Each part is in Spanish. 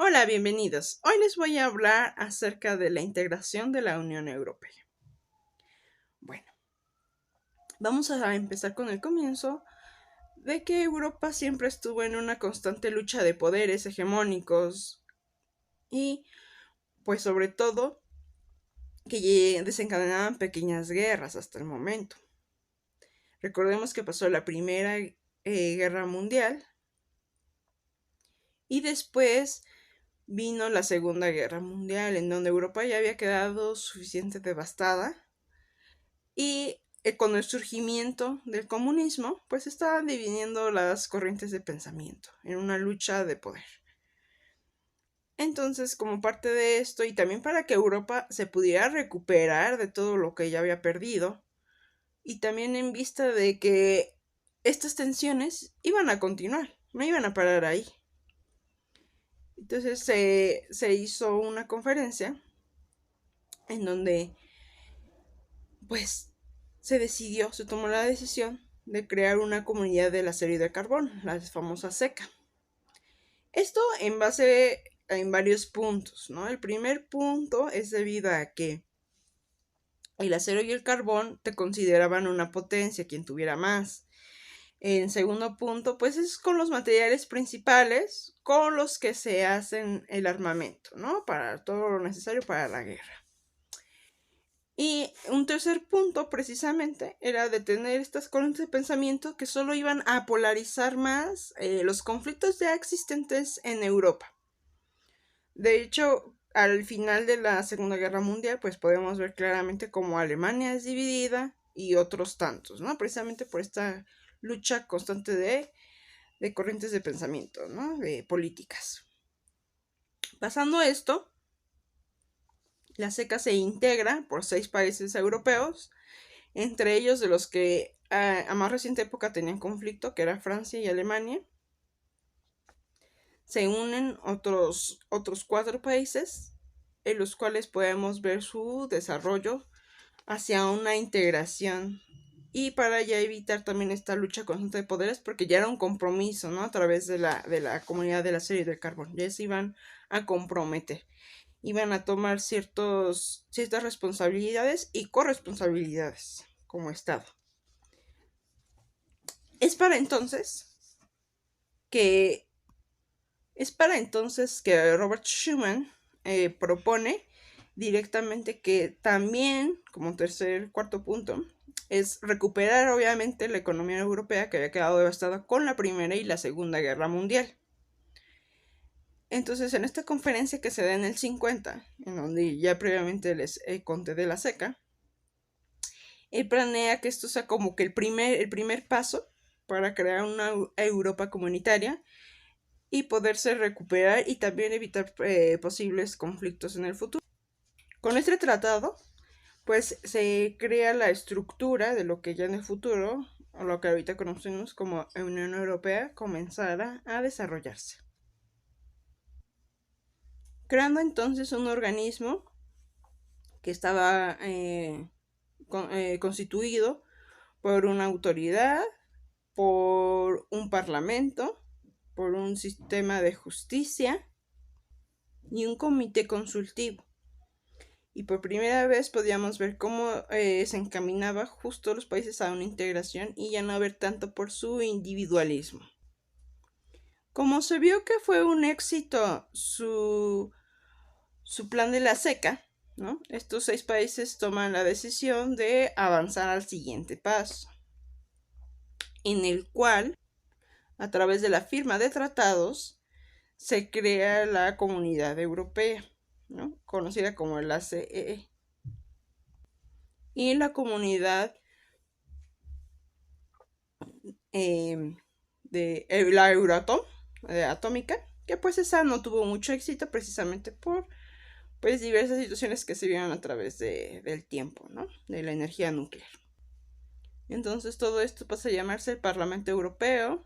Hola, bienvenidos. Hoy les voy a hablar acerca de la integración de la Unión Europea. Bueno, vamos a empezar con el comienzo de que Europa siempre estuvo en una constante lucha de poderes hegemónicos y, pues sobre todo, que desencadenaban pequeñas guerras hasta el momento. Recordemos que pasó la Primera Guerra Mundial y después vino la Segunda Guerra Mundial, en donde Europa ya había quedado suficientemente devastada y con el surgimiento del comunismo, pues estaban dividiendo las corrientes de pensamiento en una lucha de poder. Entonces, como parte de esto, y también para que Europa se pudiera recuperar de todo lo que ya había perdido, y también en vista de que estas tensiones iban a continuar, no iban a parar ahí. Entonces se hizo una conferencia en donde pues se tomó la decisión de crear una comunidad del acero y del carbón, la famosa SECA. Esto en varios puntos, ¿no? El primer punto es debido a que el acero y el carbón te consideraban una potencia, quien tuviera más. En segundo punto, pues es con los materiales principales con los que se hacen el armamento, ¿no? Para todo lo necesario para la guerra. Y un tercer punto, precisamente, era detener estas corrientes de pensamiento que solo iban a polarizar más los conflictos ya existentes en Europa. De hecho, al final de la Segunda Guerra Mundial, pues podemos ver claramente cómo Alemania es dividida y otros tantos, ¿no? Precisamente por esta lucha constante de corrientes de pensamiento, ¿no? De políticas. Pasando esto, la SECA se integra por 6 países europeos, entre ellos de los que a más reciente época tenían conflicto, que era Francia y Alemania. Se unen otros 4 países, en los cuales podemos ver su desarrollo hacia una integración. Y para ya evitar también esta lucha constante de poderes, porque ya era un compromiso, ¿no? A través de la comunidad de la serie del carbón. Ya se iban a comprometer. Iban a tomar ciertas responsabilidades y corresponsabilidades como Estado. Es para entonces que Robert Schuman propone directamente que también, como cuarto punto, es recuperar obviamente la economía europea que había quedado devastada con la Primera y la Segunda Guerra Mundial. Entonces, en esta conferencia que se da en el 50, en donde ya previamente les conté de la SECA, él planea que esto sea como que el primer paso para crear una Europa comunitaria y poderse recuperar y también evitar posibles conflictos en el futuro. Con este tratado, pues se crea la estructura de lo que ya en el futuro, o lo que ahorita conocemos como Unión Europea, comenzará a desarrollarse. Creando entonces un organismo que estaba constituido por una autoridad, por un parlamento, por un sistema de justicia y un comité consultivo. Y por primera vez podíamos ver cómo se encaminaba justo los países a una integración y ya no ver tanto por su individualismo. Como se vio que fue un éxito su plan de la SECA, ¿no? Estos 6 países toman la decisión de avanzar al siguiente paso, en el cual, a través de la firma de tratados, se crea la Comunidad Europea, ¿no? Conocida como la CEE. Y la comunidad de la Euratom, atómica, que pues esa no tuvo mucho éxito precisamente por pues diversas situaciones que se vieron a través del tiempo, ¿no? De la energía nuclear. Entonces todo esto pasa a llamarse el Parlamento Europeo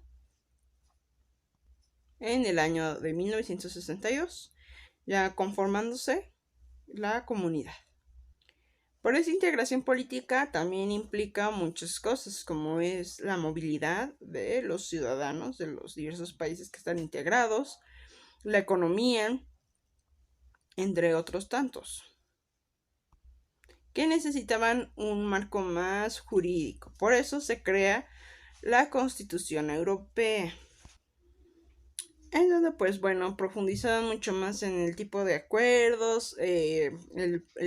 en el año de 1962, ya conformándose la comunidad. Por esa integración política también implica muchas cosas, como es la movilidad de los ciudadanos de los diversos países que están integrados, la economía, entre otros tantos, que necesitaban un marco más jurídico. Por eso se crea la Constitución Europea, en donde pues bueno, profundizaban mucho más en el tipo de acuerdos,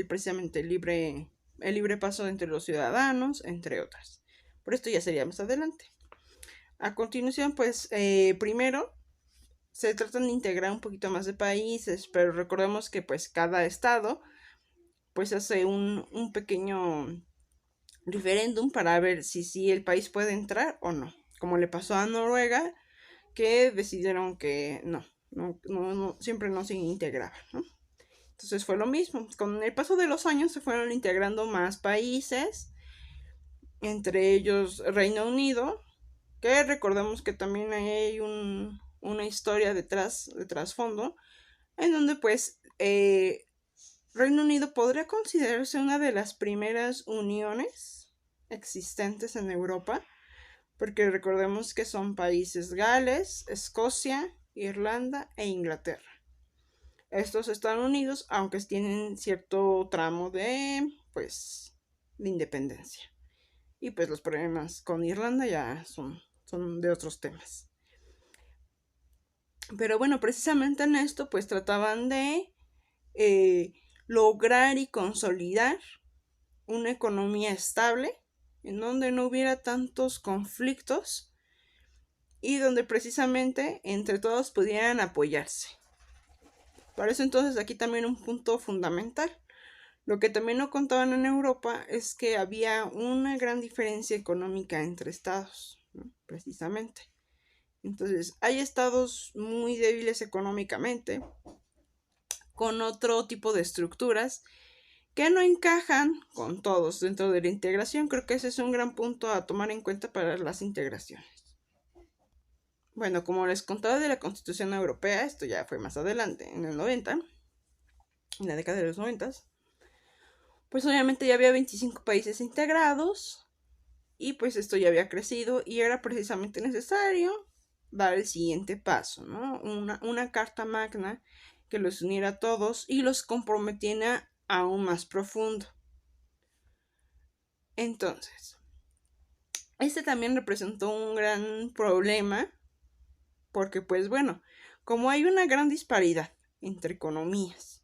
precisamente el libre paso entre los ciudadanos, entre otras. Por esto ya sería más adelante. A continuación, pues primero se tratan de integrar un poquito más de países, pero recordemos que pues cada estado pues hace un pequeño referéndum para ver si el país puede entrar o no, como le pasó a Noruega, que decidieron que no siempre no se integraban, ¿no? Entonces fue lo mismo, con el paso de los años se fueron integrando más países, entre ellos Reino Unido, que recordemos que también hay una historia de trasfondo, en donde pues Reino Unido podría considerarse una de las primeras uniones existentes en Europa, porque recordemos que son países Gales, Escocia, Irlanda e Inglaterra. Estos están unidos, aunque tienen cierto tramo de independencia. Y pues los problemas con Irlanda ya son de otros temas. Pero bueno, precisamente en esto pues trataban de lograr y consolidar una economía estable en donde no hubiera tantos conflictos y donde precisamente entre todos pudieran apoyarse. Por eso entonces aquí también un punto fundamental. Lo que también no contaban en Europa es que había una gran diferencia económica entre estados, ¿no? Precisamente. Entonces, hay estados muy débiles económicamente, con otro tipo de estructuras que no encajan con todos dentro de la integración. Creo que ese es un gran punto a tomar en cuenta para las integraciones. Bueno, como les contaba de la Constitución Europea, esto ya fue más adelante, en el 90, en la década de los 90, pues obviamente ya había 25 países integrados y pues esto ya había crecido y era precisamente necesario dar el siguiente paso, ¿no? Una carta magna que los uniera a todos y los comprometiera aún más profundo. Entonces, este también representó un gran problema porque pues bueno, como hay una gran disparidad entre economías,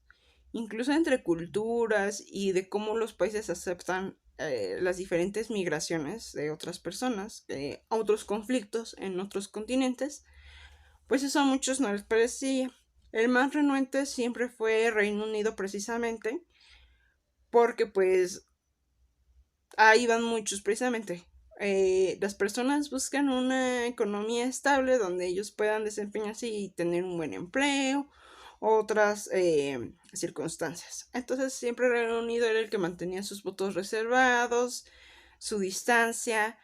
incluso entre culturas y de cómo los países aceptan las diferentes migraciones de otras personas, otros conflictos en otros continentes, pues eso a muchos no les parecía. El más renuente siempre fue Reino Unido precisamente, porque pues ahí van muchos precisamente. Las personas buscan una economía estable donde ellos puedan desempeñarse y tener un buen empleo, otras circunstancias. Entonces siempre Reino Unido era el que mantenía sus votos reservados, su distancia,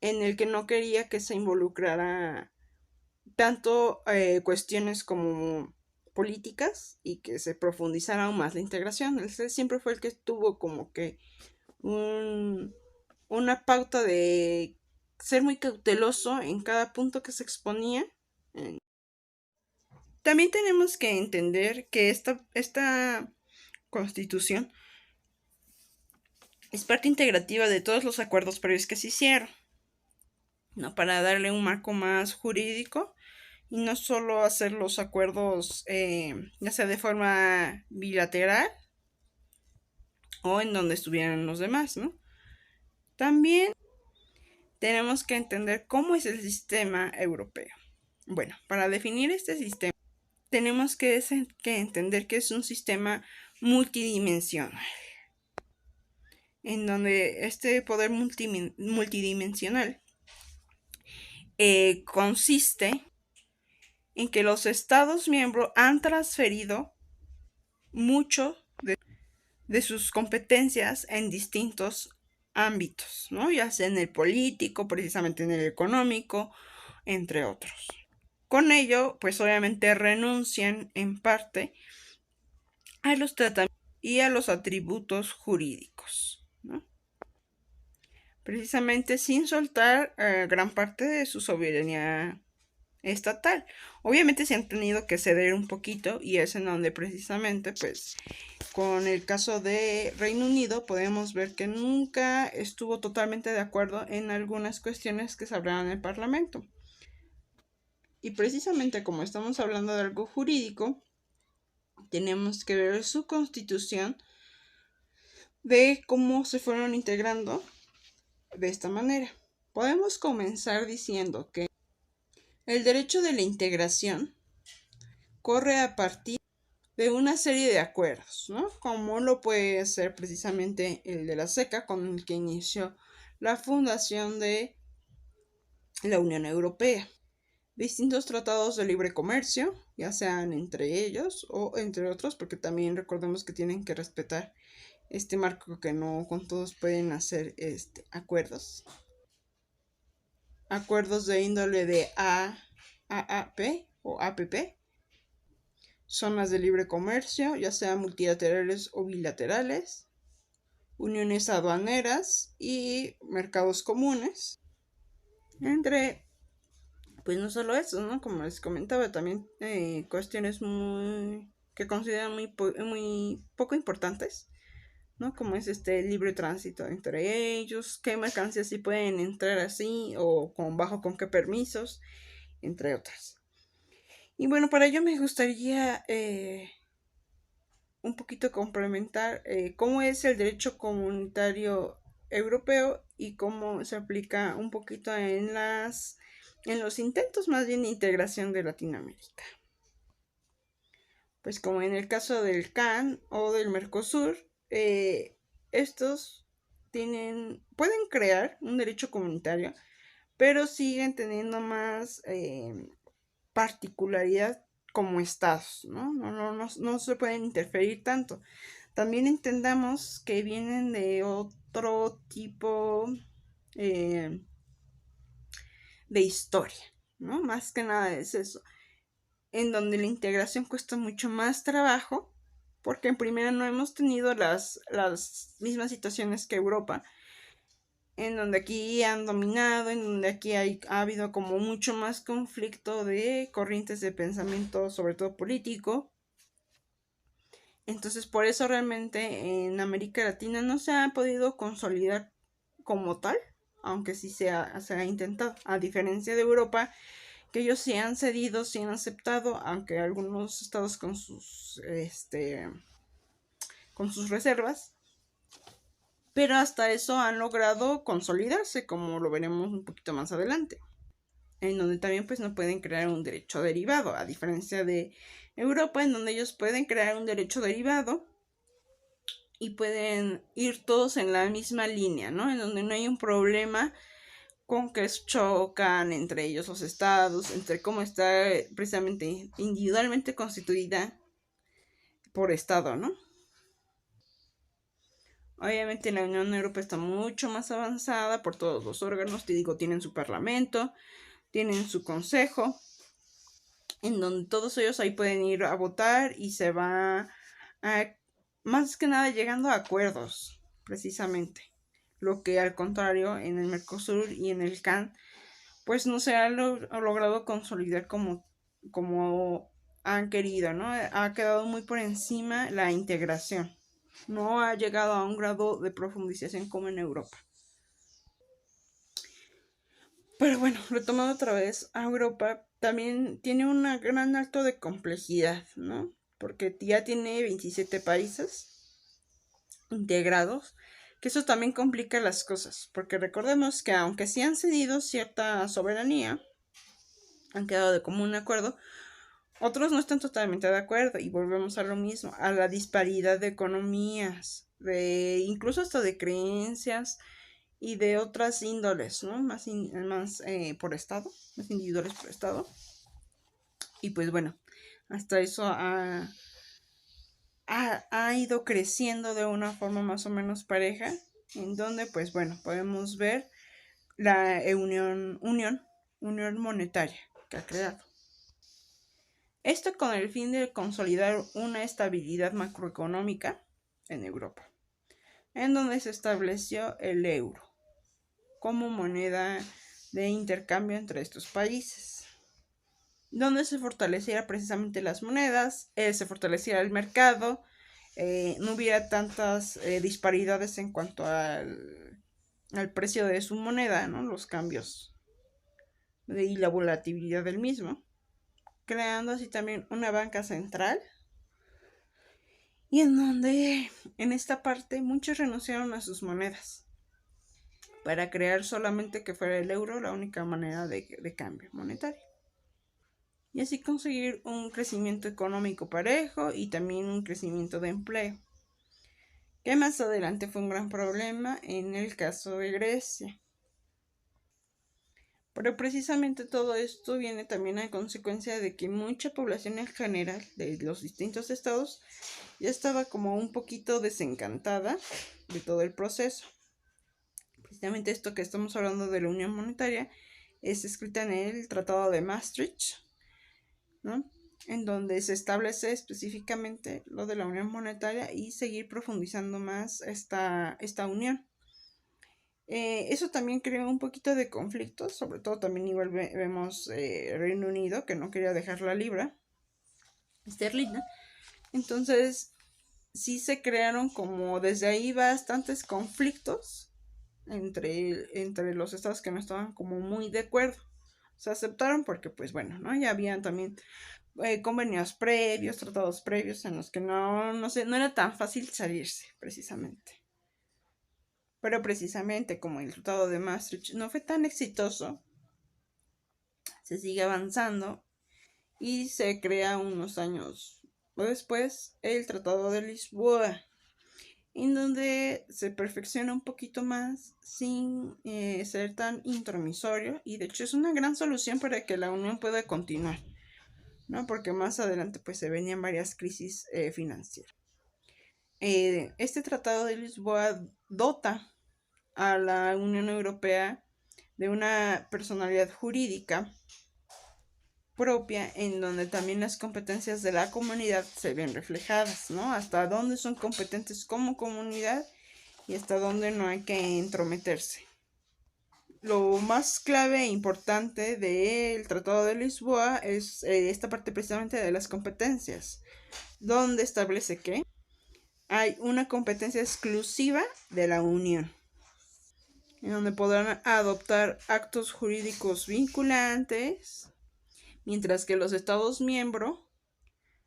en el que no quería que se involucrara tanto cuestiones como políticas y que se profundizara aún más la integración. Él siempre fue el que tuvo como que una pauta de ser muy cauteloso en cada punto que se exponía. También tenemos que entender que esta constitución es parte integrativa de todos los acuerdos previos que se hicieron, ¿no? Para darle un marco más jurídico y no solo hacer los acuerdos ya sea de forma bilateral o en donde estuvieran los demás, ¿no? También tenemos que entender cómo es el sistema europeo. Bueno, para definir este sistema tenemos que entender que es un sistema multidimensional, en donde este poder multidimensional consiste en que los estados miembros han transferido mucho de sus competencias en distintos ámbitos, ¿no? Ya sea en el político, precisamente en el económico, entre otros. Con ello, pues obviamente renuncian en parte a los tratamientos y a los atributos jurídicos, ¿no? Precisamente sin soltar gran parte de su soberanía estatal. Obviamente se han tenido que ceder un poquito y es en donde precisamente pues con el caso de Reino Unido podemos ver que nunca estuvo totalmente de acuerdo en algunas cuestiones que se hablaban en el Parlamento. Y precisamente como estamos hablando de algo jurídico, tenemos que ver su constitución de cómo se fueron integrando de esta manera. Podemos comenzar diciendo que el derecho de la integración corre a partir de una serie de acuerdos, ¿no? Como lo puede ser precisamente el de la SECA, con el que inició la fundación de la Unión Europea. Distintos tratados de libre comercio, ya sean entre ellos o entre otros, porque también recordemos que tienen que respetar este marco, que no con todos pueden hacer acuerdos. Acuerdos de índole de AAP o APP, zonas de libre comercio, ya sean multilaterales o bilaterales, uniones aduaneras y mercados comunes. Entre, pues no solo eso, ¿no? Como les comentaba, también cuestiones que consideran muy poco importantes, ¿no? Como es libre tránsito entre ellos, qué mercancías sí pueden entrar así o con qué permisos, entre otras. Y bueno, para ello me gustaría un poquito complementar cómo es el derecho comunitario europeo y cómo se aplica un poquito en los intentos más bien de integración de Latinoamérica. Pues como en el caso del CAN o del Mercosur, estos pueden crear un derecho comunitario, pero siguen teniendo más particularidad como estados, ¿no? No se pueden interferir tanto. También entendamos que vienen de otro tipo de historia, ¿no? Más que nada es eso, en donde la integración cuesta mucho más trabajo, porque en primera no hemos tenido las mismas situaciones que Europa, en donde aquí han dominado, en donde aquí ha habido como mucho más conflicto de corrientes de pensamiento, sobre todo político. Entonces por eso realmente en América Latina no se ha podido consolidar como tal, aunque sí se ha intentado, a diferencia de Europa, que ellos sí han cedido, sí han aceptado, aunque algunos estados con sus reservas, pero hasta eso han logrado consolidarse, como lo veremos un poquito más adelante, en donde también pues no pueden crear un derecho derivado, a diferencia de Europa, en donde ellos pueden crear un derecho derivado y pueden ir todos en la misma línea, ¿no? En donde no hay un problema con que chocan entre ellos los estados, entre cómo está precisamente individualmente constituida por estado, ¿no? Obviamente la Unión Europea está mucho más avanzada por todos los órganos, te digo, tienen su parlamento, tienen su consejo, en donde todos ellos ahí pueden ir a votar y se va más que nada llegando a acuerdos, precisamente. Lo que al contrario en el Mercosur y en el CAN, pues no se ha logrado consolidar como han querido, ¿no? Ha quedado muy por encima la integración. No ha llegado a un grado de profundización como en Europa. Pero bueno, retomando otra vez, a Europa también tiene un gran alto de complejidad, ¿no? Porque ya tiene 27 países integrados, que eso también complica las cosas, porque recordemos que aunque sí han cedido cierta soberanía, han quedado de común acuerdo, otros no están totalmente de acuerdo y volvemos a lo mismo, a la disparidad de economías, incluso hasta de creencias y de otras índoles, ¿no? Más por estado, más individuales por estado. Y pues bueno, hasta eso ha ido creciendo de una forma más o menos pareja, en donde pues bueno, podemos ver la unión monetaria que ha creado. Esto con el fin de consolidar una estabilidad macroeconómica en Europa, en donde se estableció el euro como moneda de intercambio entre estos países. donde se fortaleciera precisamente las monedas, se fortaleciera el mercado, no hubiera tantas disparidades en cuanto al precio de su moneda, ¿no? Los cambios y la volatilidad del mismo, creando así también una banca central y en donde en esta parte muchos renunciaron a sus monedas para crear solamente que fuera el euro la única manera de cambio monetario. Y así conseguir un crecimiento económico parejo y también un crecimiento de empleo, que más adelante fue un gran problema en el caso de Grecia. Pero precisamente todo esto viene también a consecuencia de que mucha población en general de los distintos estados ya estaba como un poquito desencantada de todo el proceso. Precisamente esto que estamos hablando de la Unión Monetaria es escrita en el Tratado de Maastricht, ¿no? En donde se establece específicamente lo de la Unión Monetaria y seguir profundizando más esta unión. Eso también creó un poquito de conflictos, sobre todo también igual vemos Reino Unido que no quería dejar la libra esterlina. Entonces sí se crearon como desde ahí bastantes conflictos entre los estados que no estaban como muy de acuerdo. Se aceptaron porque pues bueno, ¿no? Ya habían también convenios previos, tratados previos en los que no era tan fácil salirse precisamente. Pero precisamente como el Tratado de Maastricht no fue tan exitoso, se sigue avanzando y se crea unos años después el Tratado de Lisboa, en donde se perfecciona un poquito más sin ser tan intromisorio, y de hecho es una gran solución para que la unión pueda continuar, ¿no? Porque más adelante pues se venían varias crisis financieras. Este Tratado de Lisboa dota a la Unión Europea de una personalidad jurídica propia, en donde también las competencias de la comunidad se ven reflejadas, ¿no? Hasta dónde son competentes como comunidad y hasta dónde no hay que entrometerse. Lo más clave e importante del Tratado de Lisboa es esta parte precisamente de las competencias, donde establece que hay una competencia exclusiva de la Unión, en donde podrán adoptar actos jurídicos vinculantes, mientras que los Estados miembros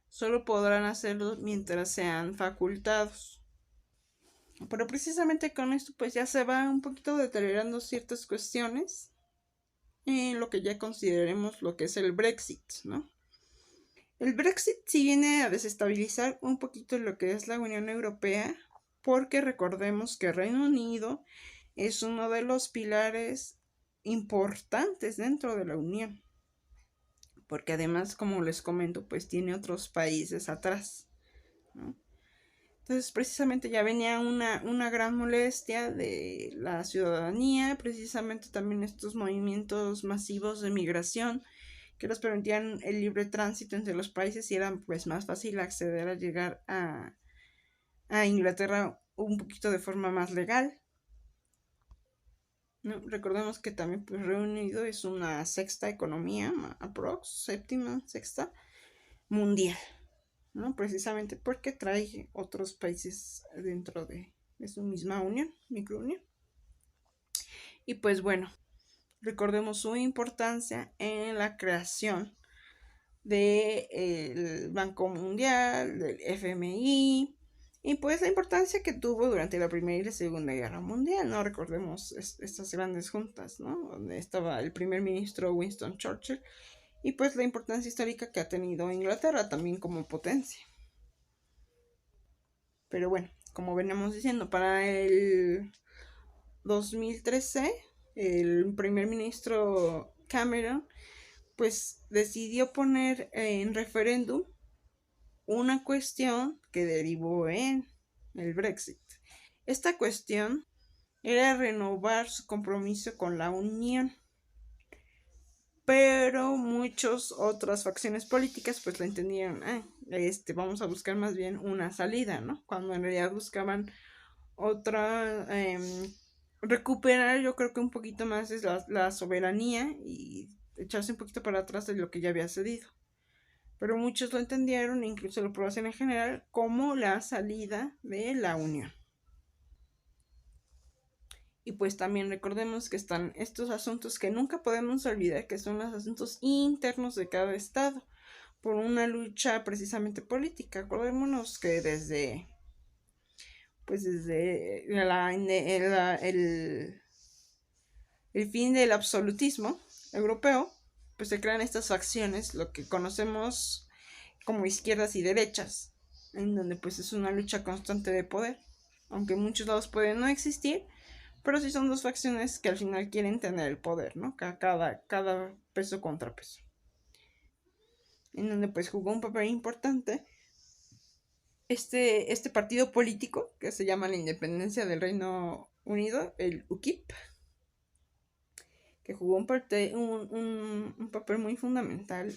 solo podrán hacerlo mientras sean facultados. Pero precisamente con esto pues ya se va un poquito deteriorando ciertas cuestiones en lo que ya consideremos lo que es el Brexit, ¿no? El Brexit sí viene a desestabilizar un poquito lo que es la Unión Europea, porque recordemos que Reino Unido es uno de los pilares importantes dentro de la Unión, porque además, como les comento, pues tiene otros países atrás, ¿no? Entonces, precisamente ya venía una gran molestia de la ciudadanía, precisamente también estos movimientos masivos de migración que les permitían el libre tránsito entre los países y era pues más fácil acceder a llegar a Inglaterra un poquito de forma más legal, ¿no? Recordemos que también pues Reino Unido es una sexta economía, séptima, sexta mundial, ¿no? Precisamente porque trae otros países dentro de su misma unión, microunión. Y pues bueno, recordemos su importancia en la creación del Banco Mundial, del FMI, y pues la importancia que tuvo durante la Primera y la Segunda Guerra Mundial, ¿no? Recordemos estas grandes juntas, ¿no? Donde estaba el primer ministro Winston Churchill, y pues la importancia histórica que ha tenido Inglaterra también como potencia. Pero bueno, como veníamos diciendo, para el 2013, el primer ministro Cameron pues decidió poner en referéndum una cuestión que derivó en el Brexit. Esta cuestión era renovar su compromiso con la Unión, pero muchas otras facciones políticas pues la entendieron, vamos a buscar más bien una salida, ¿no? Cuando en realidad buscaban otra, recuperar yo creo que un poquito más es la soberanía y echarse un poquito para atrás de lo que ya había cedido. Pero muchos lo entendieron, incluso la población en general, como la salida de la Unión. Y pues también recordemos que están estos asuntos que nunca podemos olvidar, que son los asuntos internos de cada estado, por una lucha precisamente política. Acordémonos que desde el fin del absolutismo europeo, pues se crean estas facciones, lo que conocemos como izquierdas y derechas, en donde pues es una lucha constante de poder, aunque en muchos lados pueden no existir, pero sí son dos facciones que al final quieren tener el poder, ¿no? Cada peso contra peso. En donde pues jugó un papel importante este partido político que se llama la Independencia del Reino Unido, el UKIP, que jugó un papel muy fundamental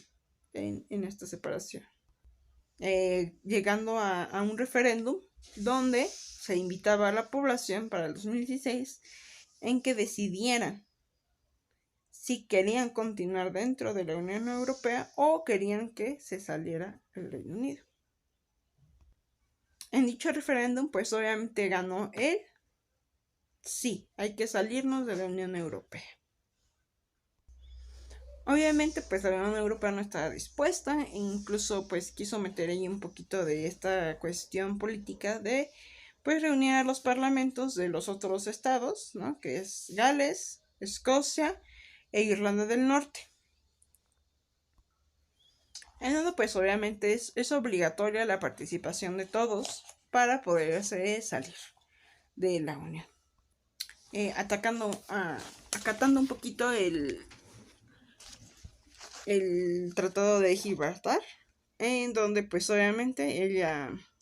en esta separación. Llegando a un referéndum donde se invitaba a la población para el 2016 en que decidieran si querían continuar dentro de la Unión Europea o querían que se saliera el Reino Unido. En dicho referéndum, pues obviamente ganó el sí, hay que salirnos de la Unión Europea. Obviamente, pues la Unión Europea no estaba dispuesta e incluso pues quiso meter ahí un poquito de esta cuestión política de pues reunir a los parlamentos de los otros estados, ¿no? Que es Gales, Escocia e Irlanda del Norte. En donde pues obviamente es obligatoria la participación de todos para poderse salir de la Unión. Acatando un poquito el Tratado de Gibraltar, en donde pues obviamente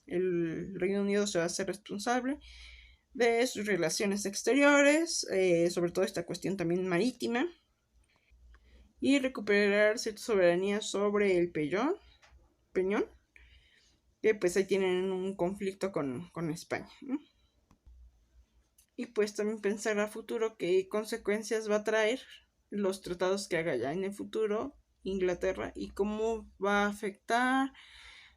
el Reino Unido se va a hacer responsable de sus relaciones exteriores, sobre todo esta cuestión también marítima, y recuperar cierta soberanía sobre el Peñón, que pues ahí tienen un conflicto con España, ¿no? Y pues también pensar a futuro qué consecuencias va a traer los tratados que haga ya en el futuro Inglaterra y cómo va a afectar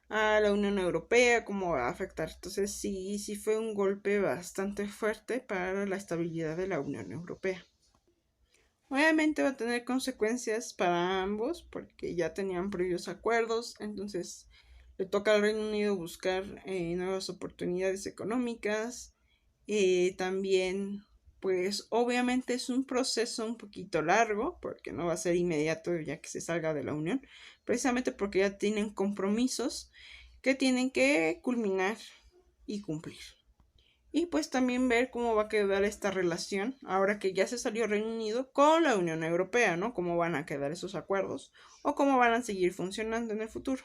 a la Unión Europea, cómo va a afectar. Entonces sí fue un golpe bastante fuerte para la estabilidad de la Unión Europea. Obviamente va a tener consecuencias para ambos porque ya tenían previos acuerdos, entonces le toca al Reino Unido buscar nuevas oportunidades económicas. También, pues obviamente es un proceso un poquito largo porque no va a ser inmediato ya que se salga de la Unión, precisamente porque ya tienen compromisos que tienen que culminar y cumplir. Y pues también ver cómo va a quedar esta relación ahora que ya se salió Reino Unido con la Unión Europea, ¿no? Cómo van a quedar esos acuerdos o cómo van a seguir funcionando en el futuro.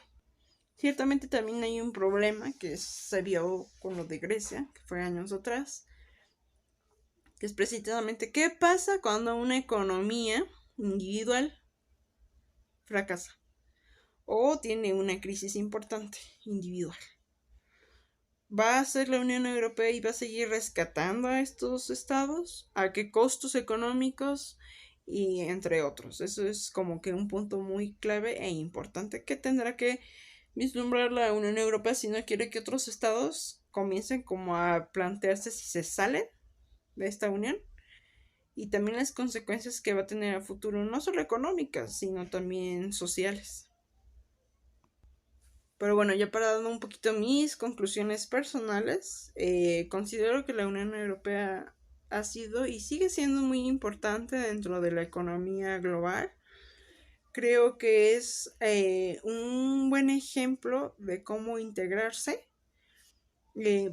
Ciertamente también hay un problema que se vio con lo de Grecia, que fue años atrás, que es precisamente qué pasa cuando una economía individual fracasa o tiene una crisis importante individual. ¿Va a ser la Unión Europea y va a seguir rescatando a estos estados? ¿A qué costos económicos? Y entre otros. Eso es como que un punto muy clave e importante que tendrá que vislumbrar la Unión Europea si no quiere que otros estados comiencen como a plantearse si se salen de esta unión y también las consecuencias que va a tener a futuro, no solo económicas, sino también sociales. Pero bueno, ya para dar un poquito mis conclusiones personales, considero que la Unión Europea ha sido y sigue siendo muy importante dentro de la economía global. Creo que es un buen ejemplo de cómo integrarse,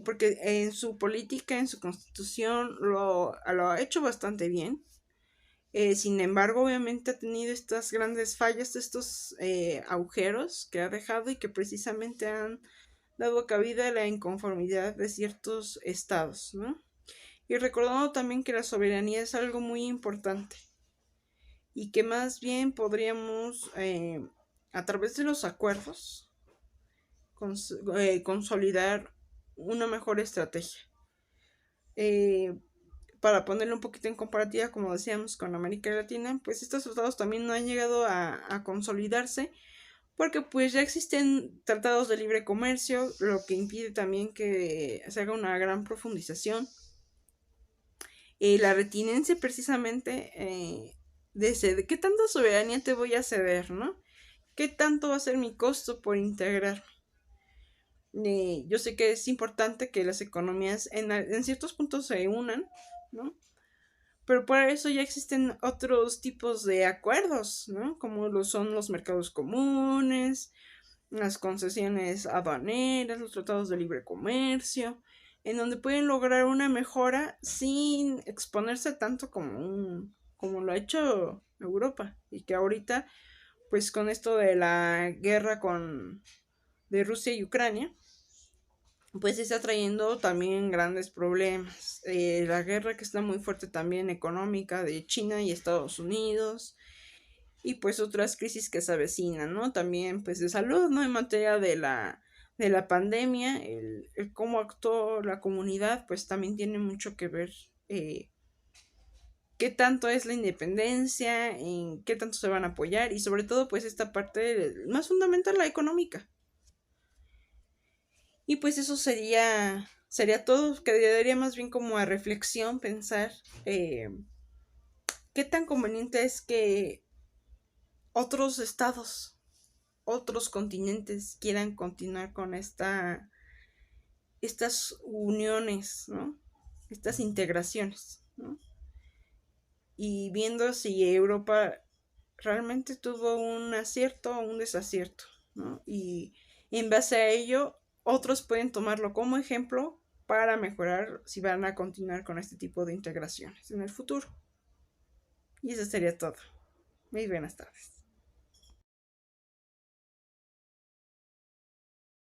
porque en su política, en su constitución, lo ha hecho bastante bien. Sin embargo, obviamente ha tenido estas grandes fallas, estos agujeros que ha dejado y que precisamente han dado cabida a la inconformidad de ciertos estados, ¿no? Y recordando también que la soberanía es algo muy importante y que más bien podríamos, a través de los acuerdos, consolidar una mejor estrategia. para ponerle un poquito en comparativa, como decíamos, con América Latina, pues estos tratados también no han llegado a consolidarse, porque pues ya existen tratados de libre comercio, lo que impide también que se haga una gran profundización. La retinencia precisamente de qué tanta soberanía te voy a ceder, ¿no? ¿Qué tanto va a ser mi costo por integrarme? Yo sé que es importante que las economías en ciertos puntos se unan, ¿no? Pero para eso ya existen otros tipos de acuerdos, ¿no? Como lo son los mercados comunes, las concesiones aduaneras, los tratados de libre comercio, en donde pueden lograr una mejora sin exponerse tanto como lo ha hecho Europa, y que ahorita, pues con esto de la guerra de Rusia y Ucrania, pues está trayendo también grandes problemas. La guerra que está muy fuerte también económica de China y Estados Unidos, y pues otras crisis que se avecinan, ¿no? También pues de salud, ¿no? En materia de la pandemia, el cómo actuó la comunidad, pues también tiene mucho que ver qué tanto es la independencia, en qué tanto se van a apoyar, y sobre todo pues esta parte más fundamental, la económica. Y pues eso sería todo, que daría más bien como a reflexión pensar qué tan conveniente es que otros estados, otros continentes quieran continuar con estas uniones, ¿no? Estas integraciones, ¿no? Y viendo si Europa realmente tuvo un acierto o un desacierto, ¿no? Y en base a ello, otros pueden tomarlo como ejemplo para mejorar si van a continuar con este tipo de integraciones en el futuro. Y eso sería todo. Muy buenas tardes.